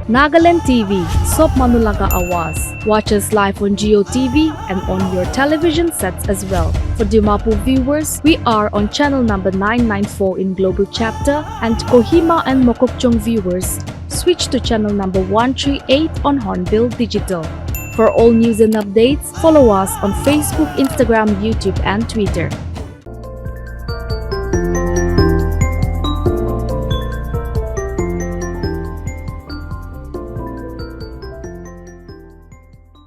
Nagaland TV, Sop Manulaga Awas. Watch us live on Geo TV and on your television sets as well. For Dimapu viewers, we are on channel number 994 in Global Chapter, and Kohima and Mokokchung viewers, switch to channel number 138 on Hornbill Digital. For all news and updates, follow us on Facebook, Instagram, YouTube, and Twitter.